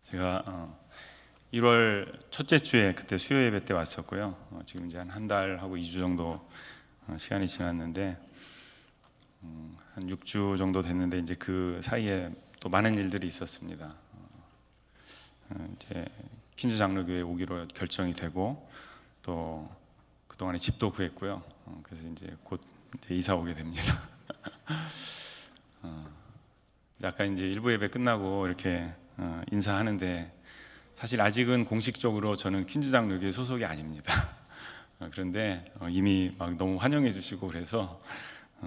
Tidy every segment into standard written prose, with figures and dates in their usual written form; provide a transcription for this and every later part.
제가 1월 첫째 주에 그때 수요 예배 때 왔었고요. 지금 이제 한 달하고 2주 정도 시간이 지났는데 한 6주 정도 됐는데 이제 그 사이에 또 많은 일들이 있었습니다. 이제 퀸즈 장로교회 오기로 결정이 되고 또 그동안에 집도 구했고요. 그래서 이제 곧 이제 이사 오게 됩니다. 약간 이제 일부 예배 끝나고 이렇게 인사하는데 사실 아직은 공식적으로 저는 퀸즈 장로교회 소속이 아닙니다. 그런데 이미 막 너무 환영해 주시고 그래서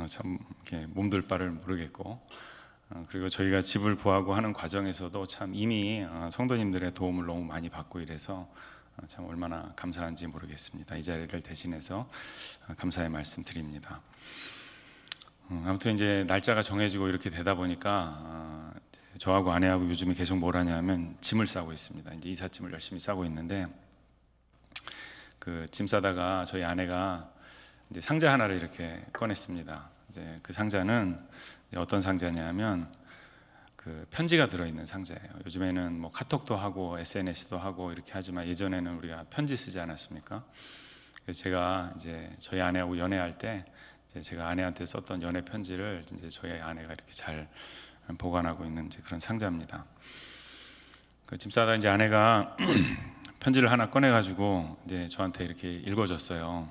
참 이렇게 몸둘 바를 모르겠고, 그리고 저희가 집을 구하고 하는 과정에서도 참 이미 성도님들의 도움을 너무 많이 받고 이래서 참 얼마나 감사한지 모르겠습니다. 이 자리를 대신해서 감사의 말씀 드립니다. 아무튼 이제 날짜가 정해지고 이렇게 되다 보니까 저하고 아내하고 요즘에 계속 뭘 하냐면 짐을 싸고 있습니다. 이제 이삿짐을 열심히 싸고 있는데 그 짐 싸다가 저희 아내가 이제 상자 하나를 이렇게 꺼냈습니다. 이제 그 상자는 어떤 상자냐면 그 편지가 들어있는 상자예요. 요즘에는 뭐 카톡도 하고 SNS도 하고 이렇게 하지만 예전에는 우리가 편지 쓰지 않았습니까? 그래서 제가 이제 저희 아내하고 연애할 때 제가 아내한테 썼던 연애 편지를 이제 저희 아내가 이렇게 잘 보관하고 있는 이제 그런 상자입니다. 그 짐 싸다 이제 아내가 편지를 하나 꺼내가지고 이제 저한테 이렇게 읽어줬어요.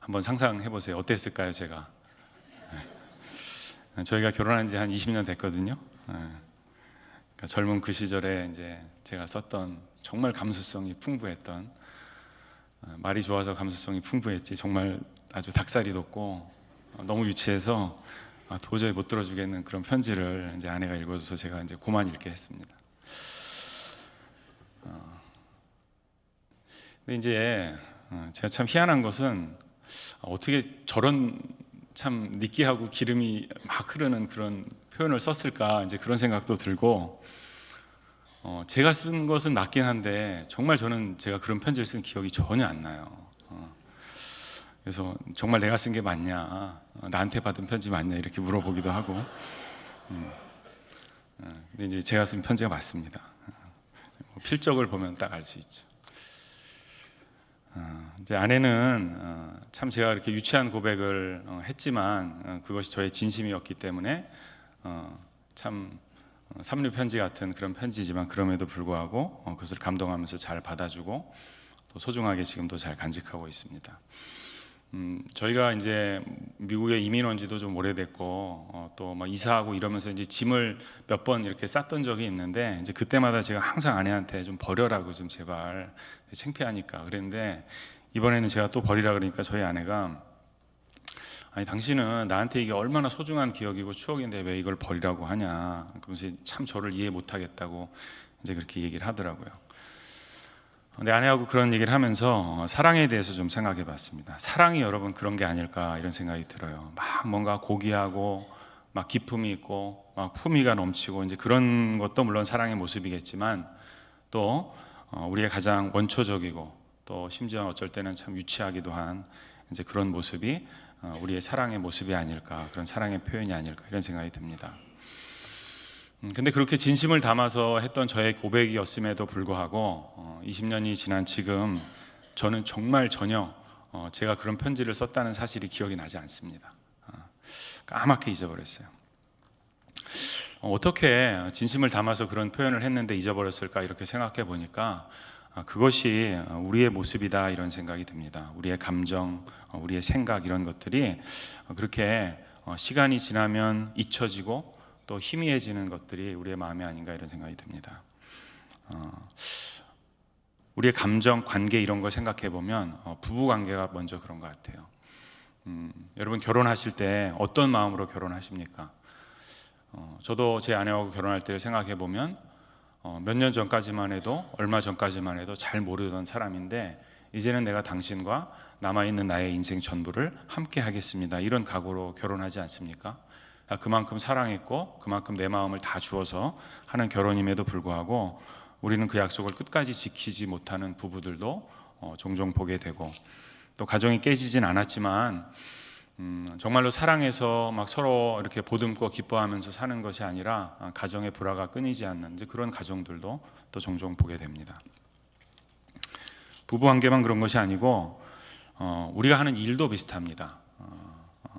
한번 상상해 보세요. 어땠을까요, 제가? 저희가 결혼한 지 한 20년 됐거든요. 그러니까 젊은 그 시절에 이제 제가 썼던 정말 감수성이 풍부했던, 말이 좋아서 감수성이 풍부했지 정말 아주 닭살이 돋고 너무 유치해서 도저히 못 들어주겠는 그런 편지를 이제 아내가 읽어줘서 제가 이제 고만 읽게 했습니다. 근데 이제 제가 참 희한한 것은 어떻게 저런 참 느끼하고 기름이 막 흐르는 그런 표현을 썼을까 이제 그런 생각도 들고, 제가 쓴 것은 맞긴 한데 정말 저는 제가 그런 편지를 쓴 기억이 전혀 안 나요. 그래서 정말 내가 쓴 게 맞냐, 나한테 받은 편지 맞냐 이렇게 물어보기도 하고. 근데 이제 제가 쓴 편지가 맞습니다. 필적을 보면 딱 알 수 있죠. 이제 아내는 참 제가 이렇게 유치한 고백을 했지만 그것이 저의 진심이었기 때문에 참 삼류 편지 같은 그런 편지지만 그럼에도 불구하고 그것을 감동하면서 잘 받아주고 또 소중하게 지금도 잘 간직하고 있습니다. 저희가 이제 미국에 이민 온 지도 좀 오래됐고 또 막 이사하고 이러면서 이제 짐을 몇 번 이렇게 쌌던 적이 있는데 이제 그때마다 제가 항상 아내한테 좀 버려라고 좀 제발, 창피하니까 그랬는데 이번에는 제가 또 버리라 그러니까 저희 아내가 아니 당신은 나한테 이게 얼마나 소중한 기억이고 추억인데 왜 이걸 버리라고 하냐, 그러면서 참 저를 이해 못하겠다고 이제 그렇게 얘기를 하더라고요. 근데 아내하고 그런 얘기를 하면서 사랑에 대해서 좀 생각해 봤습니다. 사랑이 여러분 그런 게 아닐까 이런 생각이 들어요. 막 뭔가 고귀하고 막 기품이 있고 막 품위가 넘치고 이제 그런 것도 물론 사랑의 모습이겠지만 또 우리의 가장 원초적이고 또 심지어 어쩔 때는 참 유치하기도 한 이제 그런 모습이 우리의 사랑의 모습이 아닐까, 그런 사랑의 표현이 아닐까 이런 생각이 듭니다. 근데 그렇게 진심을 담아서 했던 저의 고백이었음에도 불구하고 20년이 지난 지금 저는 정말 전혀 제가 그런 편지를 썼다는 사실이 기억이 나지 않습니다. 까맣게 잊어버렸어요. 어떻게 진심을 담아서 그런 표현을 했는데 잊어버렸을까 이렇게 생각해 보니까 그것이 우리의 모습이다 이런 생각이 듭니다. 우리의 감정, 우리의 생각 이런 것들이 그렇게 시간이 지나면 잊혀지고 또 희미해지는 것들이 우리의 마음이 아닌가 이런 생각이 듭니다. 우리의 감정, 관계 이런 걸 생각해 보면 부부 관계가 먼저 그런 것 같아요. 여러분 결혼하실 때 어떤 마음으로 결혼하십니까? 저도 제 아내하고 결혼할 때를 생각해 보면 몇 년 전까지만 해도, 얼마 전까지만 해도 잘 모르던 사람인데 이제는 내가 당신과 남아있는 나의 인생 전부를 함께 하겠습니다 이런 각오로 결혼하지 않습니까? 그만큼 사랑했고 그만큼 내 마음을 다 주어서 하는 결혼임에도 불구하고 우리는 그 약속을 끝까지 지키지 못하는 부부들도 종종 보게 되고, 또 가정이 깨지진 않았지만 정말로 사랑해서 막 서로 이렇게 보듬고 기뻐하면서 사는 것이 아니라 가정의 불화가 끊이지 않는 이제 그런 가정들도 또 종종 보게 됩니다. 부부 관계만 그런 것이 아니고 우리가 하는 일도 비슷합니다.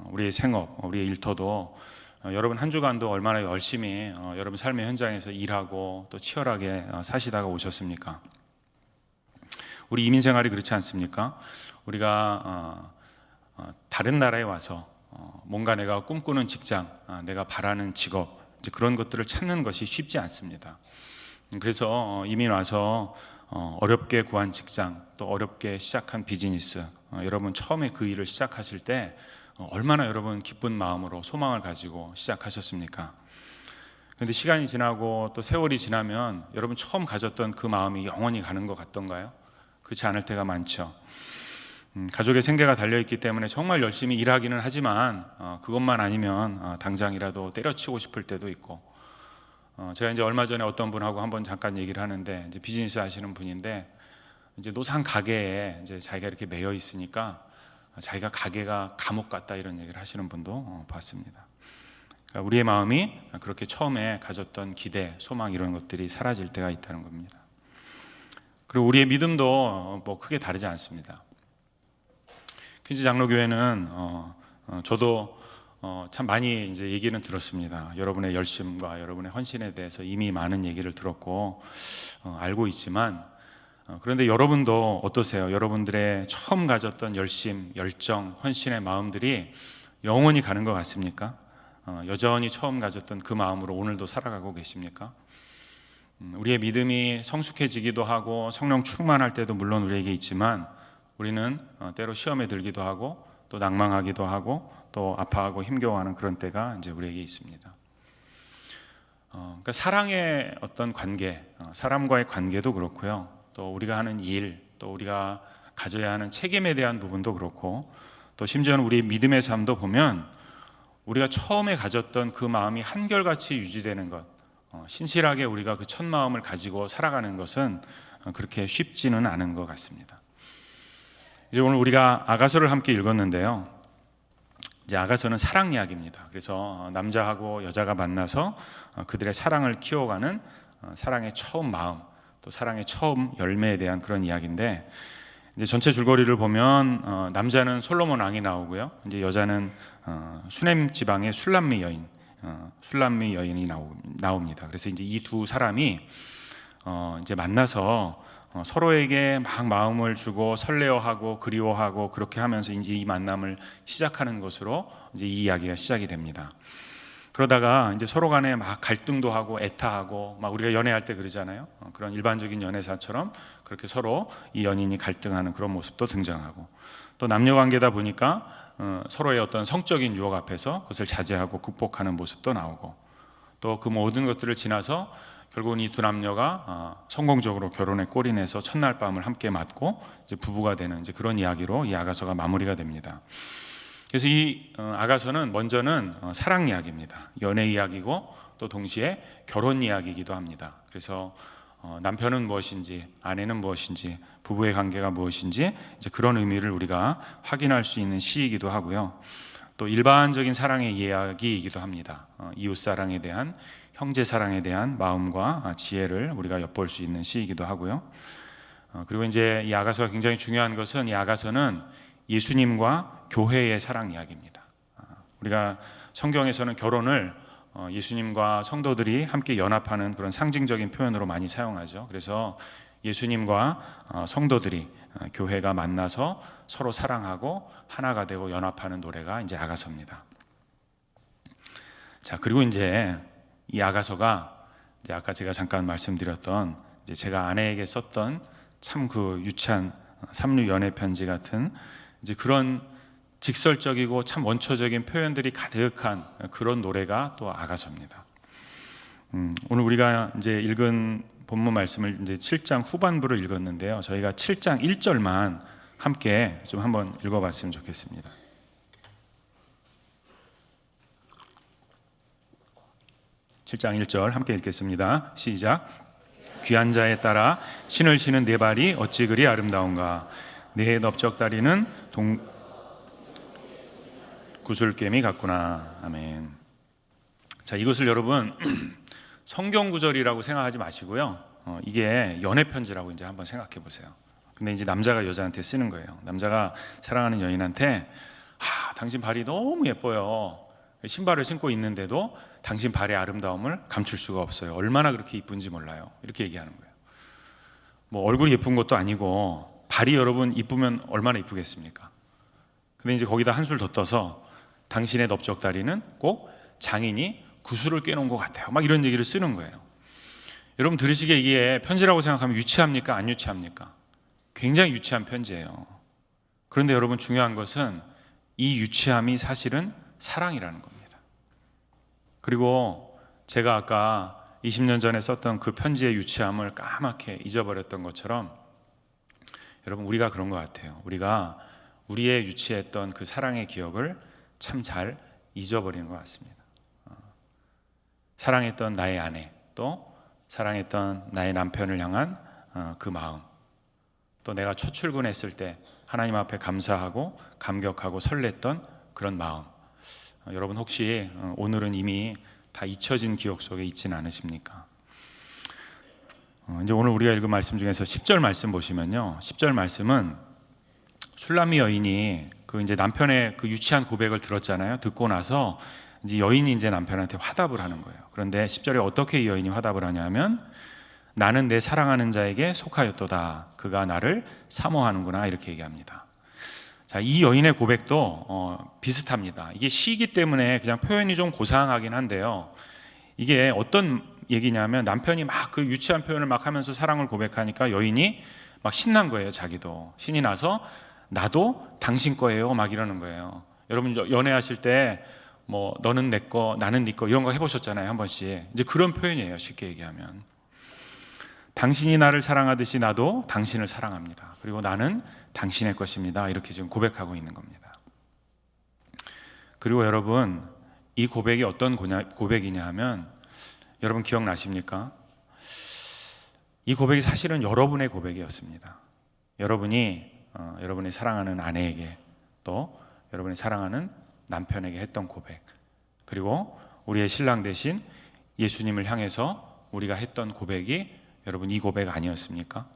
우리의 생업, 우리의 일터도 여러분 한 주간도 얼마나 열심히 여러분 삶의 현장에서 일하고 또 치열하게 사시다가 오셨습니까? 우리 이민 생활이 그렇지 않습니까? 우리가 다른 나라에 와서 뭔가 내가 꿈꾸는 직장, 내가 바라는 직업, 이제 그런 것들을 찾는 것이 쉽지 않습니다. 그래서 이민 와서 어렵게 구한 직장, 또 어렵게 시작한 비즈니스, 여러분 처음에 그 일을 시작하실 때 얼마나 여러분 기쁜 마음으로 소망을 가지고 시작하셨습니까? 그런데 시간이 지나고 또 세월이 지나면 여러분 처음 가졌던 그 마음이 영원히 가는 것 같던가요? 그렇지 않을 때가 많죠. 가족의 생계가 달려있기 때문에 정말 열심히 일하기는 하지만 그것만 아니면 당장이라도 때려치고 싶을 때도 있고, 제가 이제 얼마 전에 어떤 분하고 한번 잠깐 얘기를 하는데, 이제 비즈니스 하시는 분인데 이제 노상 가게에 이제 자기가 이렇게 매여 있으니까 자기가 가게가 감옥 같다 이런 얘기를 하시는 분도 봤습니다. 그러니까 우리의 마음이 그렇게 처음에 가졌던 기대, 소망 이런 것들이 사라질 때가 있다는 겁니다. 그리고 우리의 믿음도 뭐 크게 다르지 않습니다. 퀸즈 장로교회는 저도 참 많이 이제 얘기는 들었습니다. 여러분의 열심과 여러분의 헌신에 대해서 이미 많은 얘기를 들었고 알고 있지만, 그런데 여러분도 어떠세요? 여러분들의 처음 가졌던 열심, 열정, 헌신의 마음들이 영원히 가는 것 같습니까? 여전히 처음 가졌던 그 마음으로 오늘도 살아가고 계십니까? 우리의 믿음이 성숙해지기도 하고 성령 충만할 때도 물론 우리에게 있지만, 우리는 때로 시험에 들기도 하고 또 낭망하기도 하고 또 아파하고 힘겨워하는 그런 때가 이제 우리에게 있습니다. 그러니까 사랑의 어떤 관계, 사람과의 관계도 그렇고요. 또 우리가 하는 일, 또 우리가 가져야 하는 책임에 대한 부분도 그렇고, 또 심지어는 우리의 믿음의 삶도 보면 우리가 처음에 가졌던 그 마음이 한결같이 유지되는 것, 신실하게 우리가 그 첫 마음을 가지고 살아가는 것은 그렇게 쉽지는 않은 것 같습니다. 이제 오늘 우리가 아가서를 함께 읽었는데요. 이제 아가서는 사랑 이야기입니다. 그래서 남자하고 여자가 만나서 그들의 사랑을 키워가는 사랑의 처음 마음, 또 사랑의 처음 열매에 대한 그런 이야기인데, 이제 전체 줄거리를 보면 남자는 솔로몬 왕이 나오고요. 이제 여자는 수넴 지방의 술람미 여인이 나옵니다. 그래서 이제 이 두 사람이 이제 만나서 서로에게 막 마음을 주고 설레어하고 그리워하고 그렇게 하면서 이제 이 만남을 시작하는 것으로 이제 이 이야기가 시작이 됩니다. 그러다가 이제 서로 간에 막 갈등도 하고 애타하고, 막 우리가 연애할 때 그러잖아요. 그런 일반적인 연애사처럼 그렇게 서로 이 연인이 갈등하는 그런 모습도 등장하고, 또 남녀 관계다 보니까 서로의 어떤 성적인 유혹 앞에서 그것을 자제하고 극복하는 모습도 나오고, 또 그 모든 것들을 지나서 결국은 이 두 남녀가 성공적으로 결혼에 골인해서 첫날 밤을 함께 맞고 이제 부부가 되는 이제 그런 이야기로 이 아가서가 마무리가 됩니다. 그래서 이 아가서는 먼저는 사랑 이야기입니다. 연애 이야기고 또 동시에 결혼 이야기이기도 합니다. 그래서 남편은 무엇인지, 아내는 무엇인지, 부부의 관계가 무엇인지 이제 그런 의미를 우리가 확인할 수 있는 시이기도 하고요. 또 일반적인 사랑의 이야기이기도 합니다. 이웃 사랑에 대한, 형제 사랑에 대한 마음과 지혜를 우리가 엿볼 수 있는 시이기도 하고요. 그리고 이제 이 아가서가 굉장히 중요한 것은, 이 아가서는 예수님과 교회의 사랑 이야기입니다. 우리가 성경에서는 결혼을 예수님과 성도들이 함께 연합하는 그런 상징적인 표현으로 많이 사용하죠. 그래서 예수님과 성도들이, 교회가 만나서 서로 사랑하고 하나가 되고 연합하는 노래가 이제 아가서입니다. 자, 그리고 이제 이 아가서가 이제 아까 제가 잠깐 말씀드렸던 이제 제가 아내에게 썼던 참 그 유치한 삼류 연애 편지 같은 이제 그런 직설적이고 참 원초적인 표현들이 가득한 그런 노래가 또 아가서입니다. 오늘 우리가 이제 읽은 본문 말씀을 이제 7장 후반부를 읽었는데요. 저희가 7장 1절만 함께 좀 한번 읽어봤으면 좋겠습니다. 7장 1절 함께 읽겠습니다. 시작. 귀한 자에 따라 신을 신은 네 발이 어찌 그리 아름다운가. 네 넓적다리는 구슬겜이 같구나. 아멘. 자, 이것을 여러분 성경 구절이라고 생각하지 마시고요. 이게 연애 편지라고 이제 한번 생각해 보세요. 근데 이제 남자가 여자한테 쓰는 거예요. 남자가 사랑하는 여인한테 당신 발이 너무 예뻐요. 신발을 신고 있는데도 당신 발의 아름다움을 감출 수가 없어요. 얼마나 그렇게 이쁜지 몰라요. 이렇게 얘기하는 거예요. 뭐 얼굴이 예쁜 것도 아니고 발이 여러분 이쁘면 얼마나 이쁘겠습니까? 근데 이제 거기다 한술 더 떠서 당신의 넓적다리는 꼭 장인이 구슬을 꿰놓은 것 같아요. 막 이런 얘기를 쓰는 거예요. 여러분 들으시기에 이게 편지라고 생각하면 유치합니까? 안 유치합니까? 굉장히 유치한 편지예요. 그런데 여러분 중요한 것은 이 유치함이 사실은 사랑이라는 겁니다. 그리고 제가 아까 20년 전에 썼던 그 편지의 유치함을 까맣게 잊어버렸던 것처럼 여러분 우리가 그런 것 같아요. 우리가 우리의 유치했던 그 사랑의 기억을 참 잘 잊어버리는 것 같습니다. 사랑했던 나의 아내, 또 사랑했던 나의 남편을 향한 그 마음, 또 내가 첫 출근했을 때 하나님 앞에 감사하고 감격하고 설렜던 그런 마음, 여러분 혹시 오늘은 이미 다 잊혀진 기억 속에 있지는 않으십니까? 이제 오늘 우리가 읽은 말씀 중에서 10절 말씀 보시면요, 10절 말씀은 술람미 여인이 그 이제 남편의 그 유치한 고백을 들었잖아요. 듣고 나서 이제 여인이 이제 남편한테 화답을 하는 거예요. 그런데 10절에 어떻게 이 여인이 화답을 하냐면 나는 내 사랑하는 자에게 속하였도다. 그가 나를 사모하는구나. 이렇게 얘기합니다. 자, 이 여인의 고백도 비슷합니다. 이게 시이기 때문에 그냥 표현이 좀 고상하긴 한데요. 이게 어떤 얘기냐면 남편이 막 그 유치한 표현을 막 하면서 사랑을 고백하니까 여인이 막 신난 거예요. 자기도 신이 나서 나도 당신 거예요. 막 이러는 거예요. 여러분 연애하실 때 뭐 너는 내 거, 나는 네 거 이런 거 해보셨잖아요. 한 번씩. 이제 그런 표현이에요. 쉽게 얘기하면 당신이 나를 사랑하듯이 나도 당신을 사랑합니다. 그리고 나는 당신의 것입니다. 이렇게 지금 고백하고 있는 겁니다. 그리고 여러분 이 고백이 어떤 고백이냐 하면 여러분 기억나십니까? 이 고백이 사실은 여러분의 고백이었습니다. 여러분이 여러분이 사랑하는 아내에게 또 여러분이 사랑하는 남편에게 했던 고백, 그리고 우리의 신랑 대신 예수님을 향해서 우리가 했던 고백이 여러분 이 고백 아니었습니까?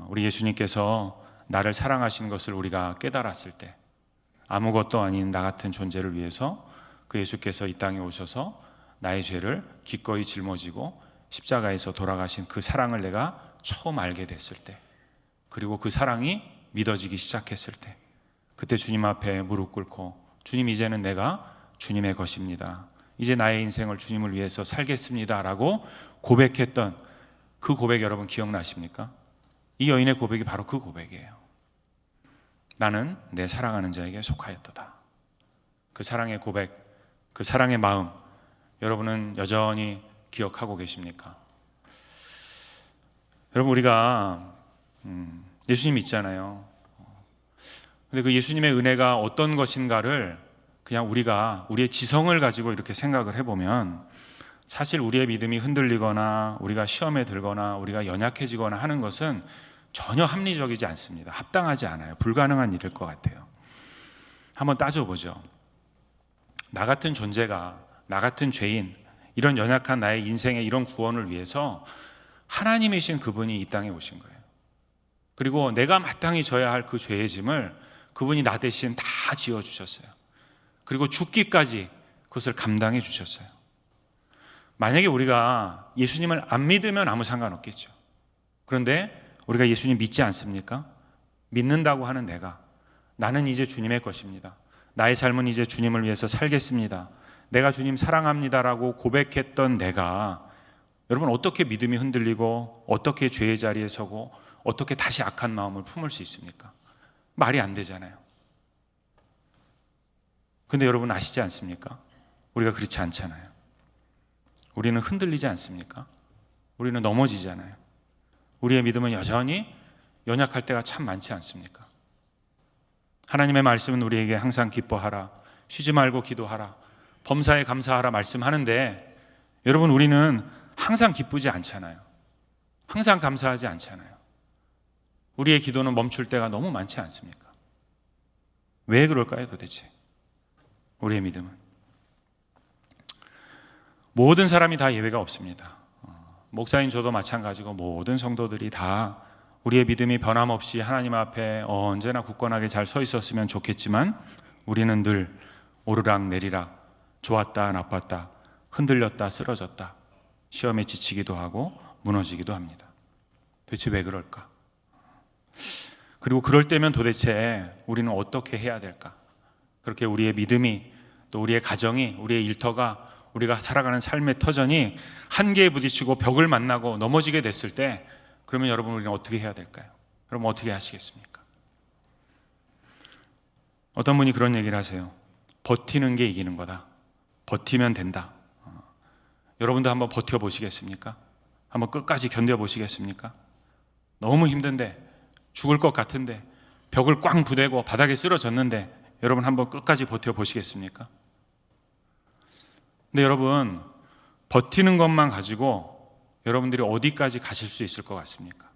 우리 예수님께서 나를 사랑하신 것을 우리가 깨달았을 때 아무것도 아닌 나 같은 존재를 위해서 그 예수께서 이 땅에 오셔서 나의 죄를 기꺼이 짊어지고 십자가에서 돌아가신 그 사랑을 내가 처음 알게 됐을 때, 그리고 그 사랑이 믿어지기 시작했을 때, 그때 주님 앞에 무릎 꿇고 주님 이제는 내가 주님의 것입니다. 이제 나의 인생을 주님을 위해서 살겠습니다 라고 고백했던 그 고백 여러분 기억나십니까? 이 여인의 고백이 바로 그 고백이에요. 나는 내 사랑하는 자에게 속하였도다. 그 사랑의 고백, 그 사랑의 마음 여러분은 여전히 기억하고 계십니까? 여러분 우리가 예수님 믿잖아요. 근데 그 예수님의 은혜가 어떤 것인가를 그냥 우리가 우리의 지성을 가지고 이렇게 생각을 해보면 사실 우리의 믿음이 흔들리거나 우리가 시험에 들거나 우리가 연약해지거나 하는 것은 전혀 합리적이지 않습니다. 합당하지 않아요. 불가능한 일일 것 같아요. 한번 따져보죠. 나 같은 존재가, 나 같은 죄인, 이런 연약한 나의 인생의 이런 구원을 위해서 하나님이신 그분이 이 땅에 오신 거예요. 그리고 내가 마땅히 져야 할 그 죄의 짐을 그분이 나 대신 다 지어주셨어요. 그리고 죽기까지 그것을 감당해 주셨어요. 만약에 우리가 예수님을 안 믿으면 아무 상관없겠죠. 그런데 우리가 예수님 믿지 않습니까? 믿는다고 하는 나는 이제 주님의 것입니다. 나의 삶은 이제 주님을 위해서 살겠습니다. 내가 주님 사랑합니다라고 고백했던 여러분 어떻게 믿음이 흔들리고 어떻게 죄의 자리에 서고 어떻게 다시 악한 마음을 품을 수 있습니까? 말이 안 되잖아요. 근데 여러분 아시지 않습니까? 우리가 그렇지 않잖아요. 우리는 흔들리지 않습니까? 우리는 넘어지잖아요. 우리의 믿음은 여전히 연약할 때가 참 많지 않습니까? 하나님의 말씀은 우리에게 항상 기뻐하라, 쉬지 말고 기도하라, 범사에 감사하라 말씀하는데 여러분 우리는 항상 기쁘지 않잖아요. 항상 감사하지 않잖아요. 우리의 기도는 멈출 때가 너무 많지 않습니까? 왜 그럴까요 도대체? 우리의 믿음은. 모든 사람이 다 예외가 없습니다. 목사인 저도 마찬가지고 모든 성도들이 다 우리의 믿음이 변함없이 하나님 앞에 언제나 굳건하게 잘 서 있었으면 좋겠지만 우리는 늘 오르락 내리락, 좋았다 나빴다, 흔들렸다 쓰러졌다, 시험에 지치기도 하고 무너지기도 합니다. 도대체 왜 그럴까? 그리고 그럴 때면 도대체 우리는 어떻게 해야 될까? 그렇게 우리의 믿음이, 또 우리의 가정이, 우리의 일터가, 우리가 살아가는 삶의 터전이 한계에 부딪히고 벽을 만나고 넘어지게 됐을 때, 그러면 여러분 우리는 어떻게 해야 될까요? 여러분 어떻게 하시겠습니까? 어떤 분이 그런 얘기를 하세요. 버티는 게 이기는 거다. 버티면 된다. 여러분도 한번 버텨보시겠습니까? 한번 끝까지 견뎌보시겠습니까? 너무 힘든데, 죽을 것 같은데, 벽을 꽝 부대고 바닥에 쓰러졌는데 여러분 한번 끝까지 버텨보시겠습니까? 근데 여러분, 버티는 것만 가지고 여러분들이 어디까지 가실 수 있을 것 같습니까?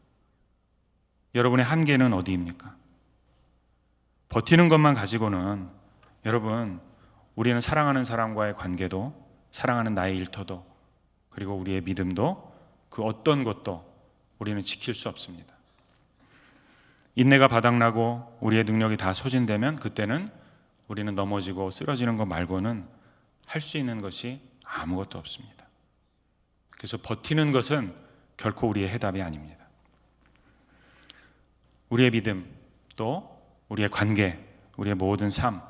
여러분의 한계는 어디입니까? 버티는 것만 가지고는 여러분, 우리는 사랑하는 사람과의 관계도, 사랑하는 나의 일터도, 그리고 우리의 믿음도, 그 어떤 것도 우리는 지킬 수 없습니다. 인내가 바닥나고 우리의 능력이 다 소진되면 그때는 우리는 넘어지고 쓰러지는 것 말고는 할 수 있는 것이 아무것도 없습니다. 그래서 버티는 것은 결코 우리의 해답이 아닙니다. 우리의 믿음, 또 우리의 관계, 우리의 모든 삶,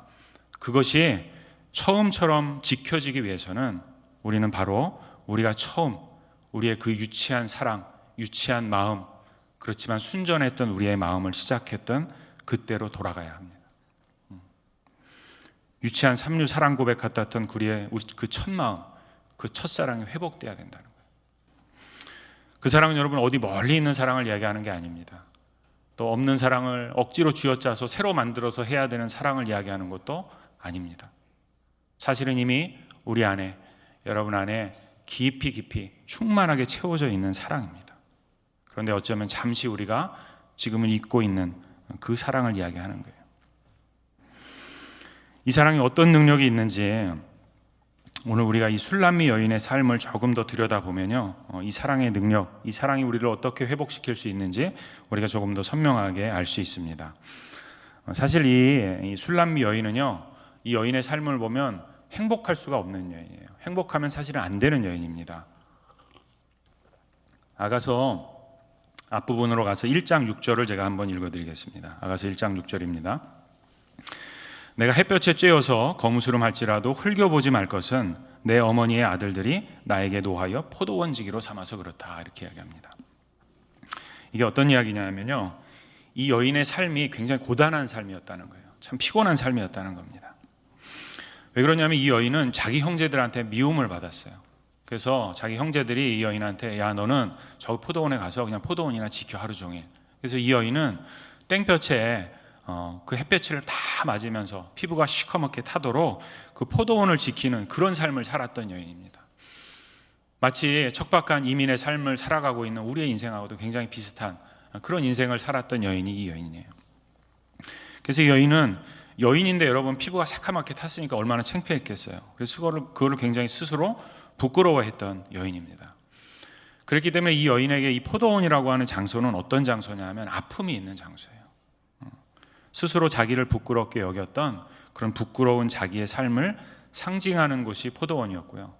그것이 처음처럼 지켜지기 위해서는 우리는 바로 우리가 처음 우리의 그 유치한 사랑, 유치한 마음, 그렇지만 순전했던 우리의 마음을 시작했던 그때로 돌아가야 합니다. 유치한 삼류 사랑 고백 같았던 우리의 그 첫 마음, 그 첫사랑이 회복돼야 된다는 거예요. 그 사랑은 여러분 어디 멀리 있는 사랑을 이야기하는 게 아닙니다. 또 없는 사랑을 억지로 쥐어짜서 새로 만들어서 해야 되는 사랑을 이야기하는 것도 아닙니다. 사실은 이미 우리 안에, 여러분 안에 깊이 충만하게 채워져 있는 사랑입니다. 그런데 어쩌면 잠시 우리가 지금은 잊고 있는 그 사랑을 이야기하는 거예요. 이 사랑이 어떤 능력이 있는지 오늘 우리가 이 술람미 여인의 삶을 조금 더 들여다보면요, 이 사랑의 능력, 이 사랑이 우리를 어떻게 회복시킬 수 있는지 우리가 조금 더 선명하게 알 수 있습니다. 사실 이 술람미 여인은요, 이 여인의 삶을 보면 행복할 수가 없는 여인이에요. 행복하면 사실은 안 되는 여인입니다. 아가서 앞부분으로 가서 1장 6절을 제가 한번 읽어드리겠습니다. 아가서 1장 6절입니다. 내가 햇볕에 쬐어서 거무스름 할지라도 흘겨보지 말 것은 내 어머니의 아들들이 나에게 노하여 포도원지기로 삼아서 그렇다, 이렇게 이야기합니다. 이게 어떤 이야기냐면요, 이 여인의 삶이 굉장히 고단한 삶이었다는 거예요. 참 피곤한 삶이었다는 겁니다. 왜 그러냐면 이 여인은 자기 형제들한테 미움을 받았어요. 그래서 자기 형제들이 이 여인한테, 야 너는 저 포도원에 가서 그냥 포도원이나 지켜 하루 종일. 그래서 이 여인은 땡볕에 그 햇볕을 다 맞으면서 피부가 시커멓게 타도록 그 포도원을 지키는 그런 삶을 살았던 여인입니다. 마치 척박한 이민의 삶을 살아가고 있는 우리의 인생하고도 굉장히 비슷한 그런 인생을 살았던 여인이 이 여인이에요. 그래서 이 여인은 여인인데 여러분 피부가 새카맣게 탔으니까 얼마나 창피했겠어요. 그래서 그거를 굉장히 스스로 부끄러워했던 여인입니다. 그렇기 때문에 이 여인에게 이 포도원이라고 하는 장소는 어떤 장소냐 하면 아픔이 있는 장소예요. 스스로 자기를 부끄럽게 여겼던 그런 부끄러운 자기의 삶을 상징하는 곳이 포도원이었고요.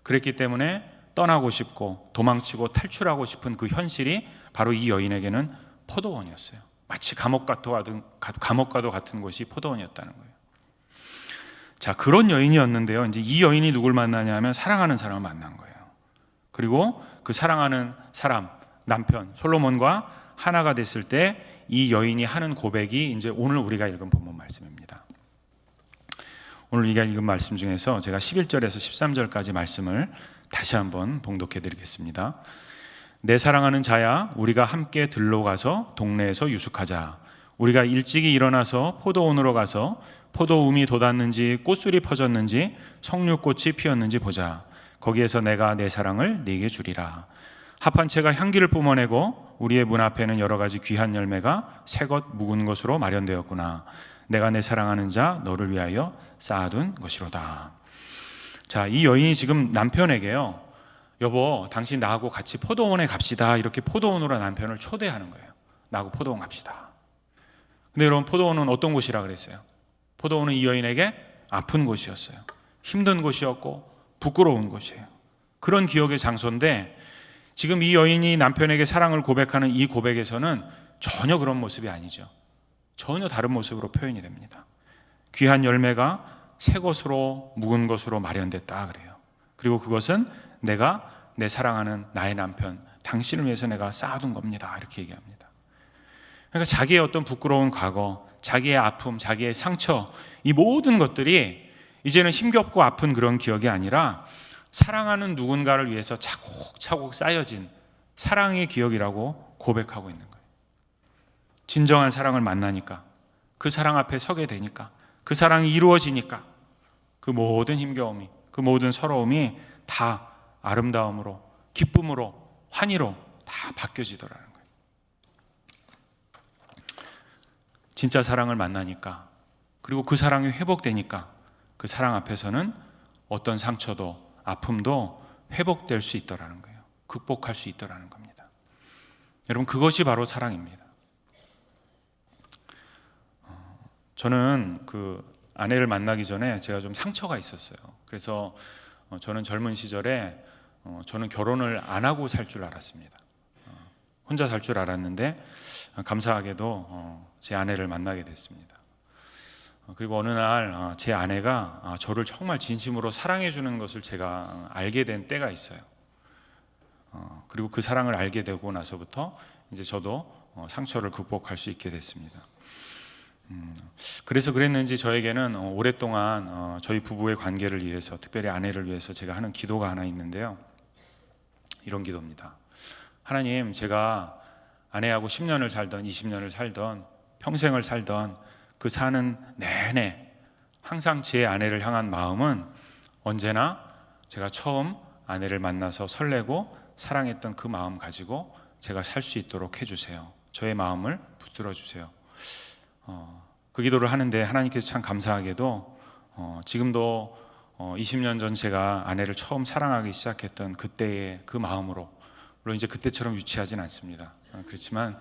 그랬기 때문에 떠나고 싶고 도망치고 탈출하고 싶은 그 현실이 바로 이 여인에게는 포도원이었어요. 마치 감옥과도 같은 곳이 포도원이었다는 거예요. 자, 그런 여인이었는데요, 이제 이 여인이 누굴 만나냐 하면 사랑하는 사람을 만난 거예요. 그리고 그 사랑하는 사람, 남편 솔로몬과 하나가 됐을 때 이 여인이 하는 고백이 이제 오늘 우리가 읽은 본문 말씀입니다. 오늘 우리가 읽은 말씀 중에서 제가 11절에서 13절까지 말씀을 다시 한번 봉독해 드리겠습니다. 내 사랑하는 자야, 우리가 함께 들로 가서 동네에서 유숙하자. 우리가 일찍이 일어나서 포도원으로 가서 포도움이 돋았는지 꽃술이 퍼졌는지 석류꽃이 피었는지 보자. 거기에서 내가 내 사랑을 네게 주리라. 합한 채가 향기를 뿜어내고 우리의 문 앞에는 여러 가지 귀한 열매가 새것 묵은 것으로 마련되었구나. 내가 내 사랑하는 자 너를 위하여 쌓아둔 것이로다. 자, 이 여인이 지금 남편에게요, 여보, 당신 나하고 같이 포도원에 갑시다, 이렇게 포도원으로 남편을 초대하는 거예요. 나하고 포도원 갑시다. 근데 여러분, 포도원은 어떤 곳이라 그랬어요? 포도원은 이 여인에게 아픈 곳이었어요. 힘든 곳이었고 부끄러운 곳이에요. 그런 기억의 장소인데, 지금 이 여인이 남편에게 사랑을 고백하는 이 고백에서는 전혀 그런 모습이 아니죠. 전혀 다른 모습으로 표현이 됩니다. 귀한 열매가 새 것으로 묵은 것으로 마련됐다 그래요. 그리고 그것은 내가 내 사랑하는 나의 남편 당신을 위해서 내가 쌓아둔 겁니다, 이렇게 얘기합니다. 그러니까 자기의 어떤 부끄러운 과거, 자기의 아픔, 자기의 상처, 이 모든 것들이 이제는 힘겹고 아픈 그런 기억이 아니라 사랑하는 누군가를 위해서 차곡차곡 쌓여진 사랑의 기억이라고 고백하고 있는 거예요. 진정한 사랑을 만나니까, 그 사랑 앞에 서게 되니까, 그 사랑이 이루어지니까 그 모든 힘겨움이, 그 모든 서러움이 다 아름다움으로, 기쁨으로, 환희로 다 바뀌어지더라는 거예요. 진짜 사랑을 만나니까, 그리고 그 사랑이 회복되니까 그 사랑 앞에서는 어떤 상처도 아픔도 회복될 수 있더라는 거예요. 극복할 수 있더라는 겁니다. 여러분, 그것이 바로 사랑입니다. 저는 그 아내를 만나기 전에 제가 좀 상처가 있었어요. 그래서 저는 젊은 시절에 저는 결혼을 안 하고 살 줄 알았습니다. 혼자 살 줄 알았는데 감사하게도 제 아내를 만나게 됐습니다. 그리고 어느 날 제 아내가 저를 정말 진심으로 사랑해 주는 것을 제가 알게 된 때가 있어요. 그리고 그 사랑을 알게 되고 나서부터 이제 저도 상처를 극복할 수 있게 됐습니다. 그래서 그랬는지 저에게는 오랫동안 저희 부부의 관계를 위해서, 특별히 아내를 위해서 제가 하는 기도가 하나 있는데요, 이런 기도입니다. 하나님, 제가 아내하고 10년을 살던 20년을 살던 평생을 살던 그 사는 내내 항상 제 아내를 향한 마음은 언제나 제가 처음 아내를 만나서 설레고 사랑했던 그 마음 가지고 제가 살 수 있도록 해주세요. 저의 마음을 붙들어 주세요. 그 기도를 하는데 하나님께서 참 감사하게도 지금도 20년 전 제가 아내를 처음 사랑하기 시작했던 그때의 그 마음으로, 물론 이제 그때처럼 유치하진 않습니다. 그렇지만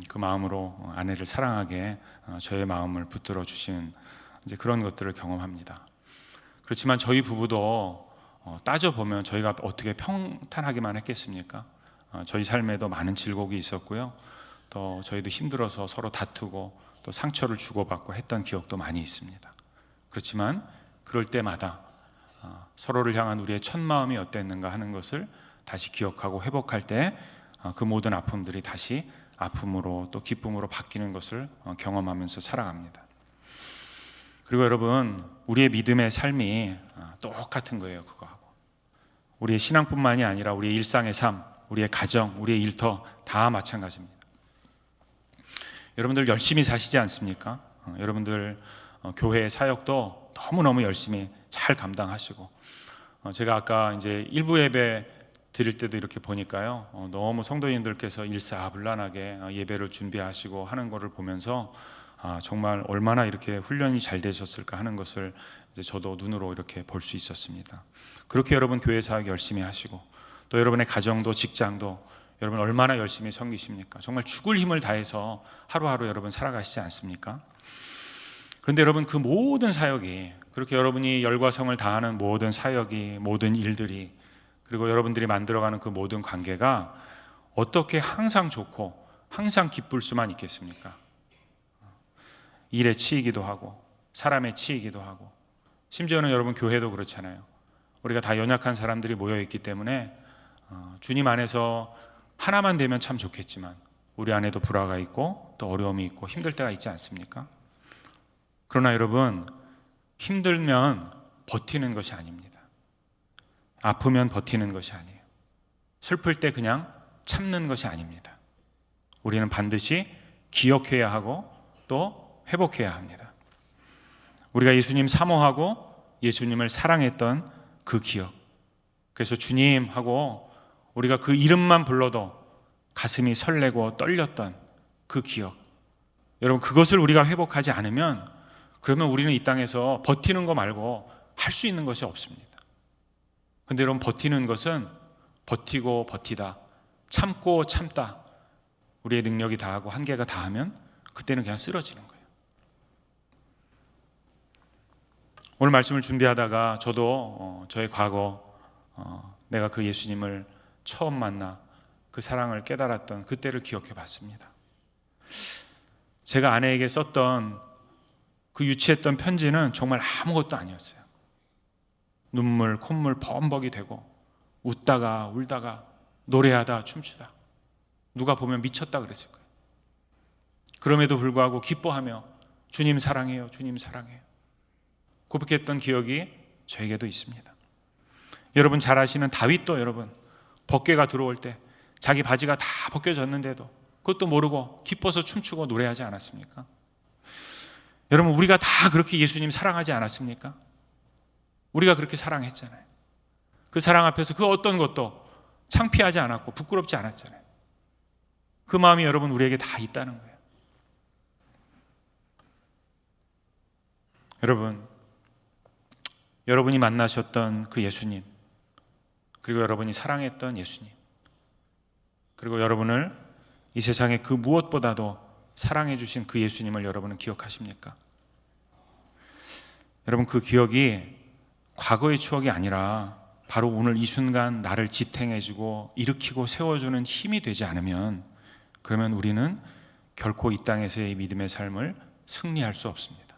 그 마음으로 아내를 사랑하게 저의 마음을 붙들어 주시는 이제 그런 것들을 경험합니다. 그렇지만 저희 부부도 따져보면 저희가 어떻게 평탄하기만 했겠습니까? 저희 삶에도 많은 질곡이 있었고요, 또 저희도 힘들어서 서로 다투고 또 상처를 주고받고 했던 기억도 많이 있습니다. 그렇지만 그럴 때마다 서로를 향한 우리의 첫 마음이 어땠는가 하는 것을 다시 기억하고 회복할 때 그 모든 아픔들이 다시 아픔으로 또 기쁨으로 바뀌는 것을 경험하면서 살아갑니다. 그리고 여러분, 우리의 믿음의 삶이 똑같은 거예요. 그거하고 우리의 신앙뿐만이 아니라 우리의 일상의 삶, 우리의 가정, 우리의 일터 다 마찬가지입니다. 여러분들 열심히 사시지 않습니까? 여러분들 교회 사역도 너무너무 열심히 잘 감당하시고, 제가 아까 이제 일부 예배 드릴 때도 이렇게 보니까요, 너무 성도님들께서 일사불란하게 예배를 준비하시고 하는 것을 보면서 정말 얼마나 이렇게 훈련이 잘 되셨을까 하는 것을 이제 저도 눈으로 이렇게 볼 수 있었습니다. 그렇게 여러분 교회 사역 열심히 하시고, 또 여러분의 가정도 직장도 여러분 얼마나 열심히 섬기십니까? 정말 죽을 힘을 다해서 하루하루 여러분 살아가시지 않습니까? 그런데 여러분, 그 모든 사역이, 그렇게 여러분이 열과 성을 다하는 모든 사역이, 모든 일들이, 그리고 여러분들이 만들어가는 그 모든 관계가 어떻게 항상 좋고 항상 기쁠 수만 있겠습니까? 일에 치이기도 하고 사람에 치이기도 하고, 심지어는 여러분 교회도 그렇잖아요. 우리가 다 연약한 사람들이 모여있기 때문에 주님 안에서 하나만 되면 참 좋겠지만 우리 안에도 불화가 있고 또 어려움이 있고 힘들 때가 있지 않습니까? 그러나 여러분, 힘들면 버티는 것이 아닙니다. 아프면 버티는 것이 아니에요. 슬플 때 그냥 참는 것이 아닙니다. 우리는 반드시 기억해야 하고 또 회복해야 합니다. 우리가 예수님 사모하고 예수님을 사랑했던 그 기억, 그래서 주님 하고 우리가 그 이름만 불러도 가슴이 설레고 떨렸던 그 기억, 여러분, 그것을 우리가 회복하지 않으면 그러면 우리는 이 땅에서 버티는 거 말고 할 수 있는 것이 없습니다. 근데 여러분, 버티는 것은 버티고 버티다, 참고 참다, 우리의 능력이 다하고 한계가 다하면 그때는 그냥 쓰러지는 거예요. 오늘 말씀을 준비하다가 저도 저의 과거, 내가 그 예수님을 처음 만나 그 사랑을 깨달았던 그때를 기억해 봤습니다. 제가 아내에게 썼던 그 유치했던 편지는 정말 아무것도 아니었어요. 눈물, 콧물 범벅이 되고 웃다가 울다가 노래하다 춤추다, 누가 보면 미쳤다 그랬을 거예요. 그럼에도 불구하고 기뻐하며 주님 사랑해요, 주님 사랑해요 고백했던 기억이 저에게도 있습니다. 여러분 잘 아시는 다윗도 여러분, 법궤가 들어올 때 자기 바지가 다 벗겨졌는데도 그것도 모르고 기뻐서 춤추고 노래하지 않았습니까? 여러분, 우리가 다 그렇게 예수님 사랑하지 않았습니까? 우리가 그렇게 사랑했잖아요. 그 사랑 앞에서 그 어떤 것도 창피하지 않았고 부끄럽지 않았잖아요. 그 마음이 여러분 우리에게 다 있다는 거예요. 여러분, 여러분이 만나셨던 그 예수님, 그리고 여러분이 사랑했던 예수님, 그리고 여러분을 이 세상에 그 무엇보다도 사랑해 주신 그 예수님을 여러분은 기억하십니까? 여러분, 그 기억이 과거의 추억이 아니라 바로 오늘 이 순간 나를 지탱해주고 일으키고 세워주는 힘이 되지 않으면, 그러면 우리는 결코 이 땅에서의 믿음의 삶을 승리할 수 없습니다.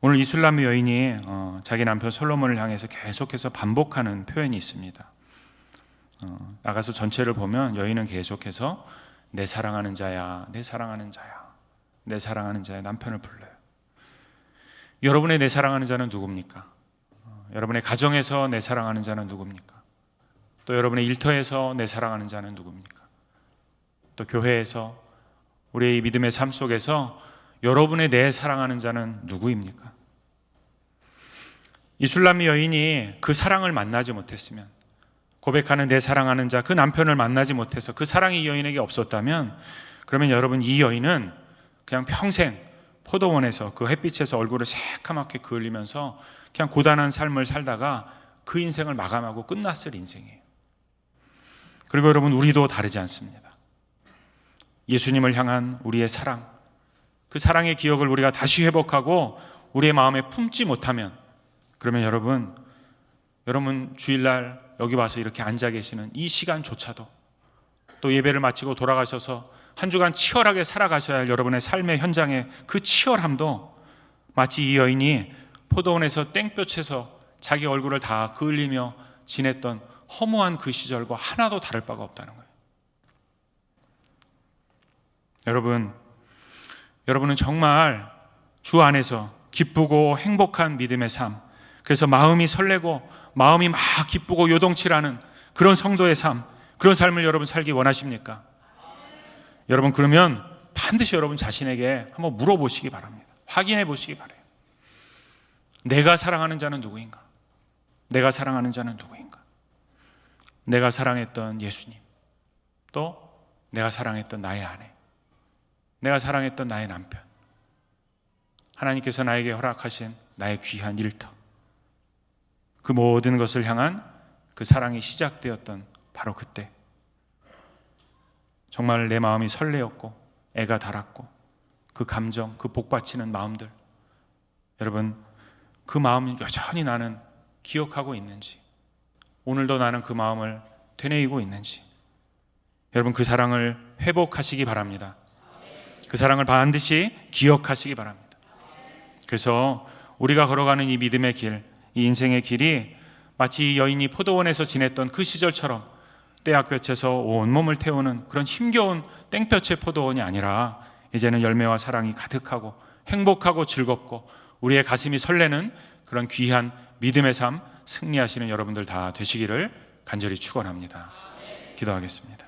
오늘 이슬람 여인이 자기 남편 솔로몬을 향해서 계속해서 반복하는 표현이 있습니다. 나가서 전체를 보면 여인은 계속해서 내 사랑하는 자야, 내 사랑하는 자야, 내 사랑하는 자야 남편을 불러요. 여러분의 내 사랑하는 자는 누굽니까? 여러분의 가정에서 내 사랑하는 자는 누굽니까? 또 여러분의 일터에서 내 사랑하는 자는 누굽니까? 또 교회에서, 우리의 믿음의 삶 속에서 여러분의 내 사랑하는 자는 누구입니까? 이슬람의 여인이 그 사랑을 만나지 못했으면, 고백하는 내 사랑하는 자, 그 남편을 만나지 못해서 그 사랑이 이 여인에게 없었다면, 그러면 여러분, 이 여인은 그냥 평생 포도원에서 그 햇빛에서 얼굴을 새카맣게 그을리면서 그냥 고단한 삶을 살다가 그 인생을 마감하고 끝났을 인생이에요. 그리고 여러분, 우리도 다르지 않습니다. 예수님을 향한 우리의 사랑, 그 사랑의 기억을 우리가 다시 회복하고 우리의 마음에 품지 못하면, 그러면 여러분 주일날 여기 와서 이렇게 앉아 계시는 이 시간조차도, 또 예배를 마치고 돌아가셔서 한 주간 치열하게 살아가셔야 할 여러분의 삶의 현장의 그 치열함도 마치 이 여인이 포도원에서 땡볕에서 자기 얼굴을 다 그을리며 지냈던 허무한 그 시절과 하나도 다를 바가 없다는 거예요. 여러분은 정말 주 안에서 기쁘고 행복한 믿음의 삶, 그래서 마음이 설레고 마음이 막 기쁘고 요동치라는 그런 성도의 삶, 그런 삶을 여러분 살기 원하십니까? 여러분, 그러면 반드시 여러분 자신에게 한번 물어보시기 바랍니다. 확인해 보시기 바라요. 내가 사랑하는 자는 누구인가? 내가 사랑하는 자는 누구인가? 내가 사랑했던 예수님, 또 내가 사랑했던 나의 아내, 내가 사랑했던 나의 남편, 하나님께서 나에게 허락하신 나의 귀한 일터, 그 모든 것을 향한 그 사랑이 시작되었던 바로 그때, 정말 내 마음이 설레었고 애가 달았고 그 감정, 그 복받치는 마음들, 여러분, 그 마음이 여전히 나는 기억하고 있는지, 오늘도 나는 그 마음을 되뇌이고 있는지, 여러분 그 사랑을 회복하시기 바랍니다. 그 사랑을 반드시 기억하시기 바랍니다. 그래서 우리가 걸어가는 이 믿음의 길, 이 인생의 길이 마치 이 여인이 포도원에서 지냈던 그 시절처럼 떼약볕에서 온몸을 태우는 그런 힘겨운 땡볕의 포도원이 아니라, 이제는 열매와 사랑이 가득하고 행복하고 즐겁고 우리의 가슴이 설레는 그런 귀한 믿음의 삶 승리하시는 여러분들 다 되시기를 간절히 축원합니다. 기도하겠습니다.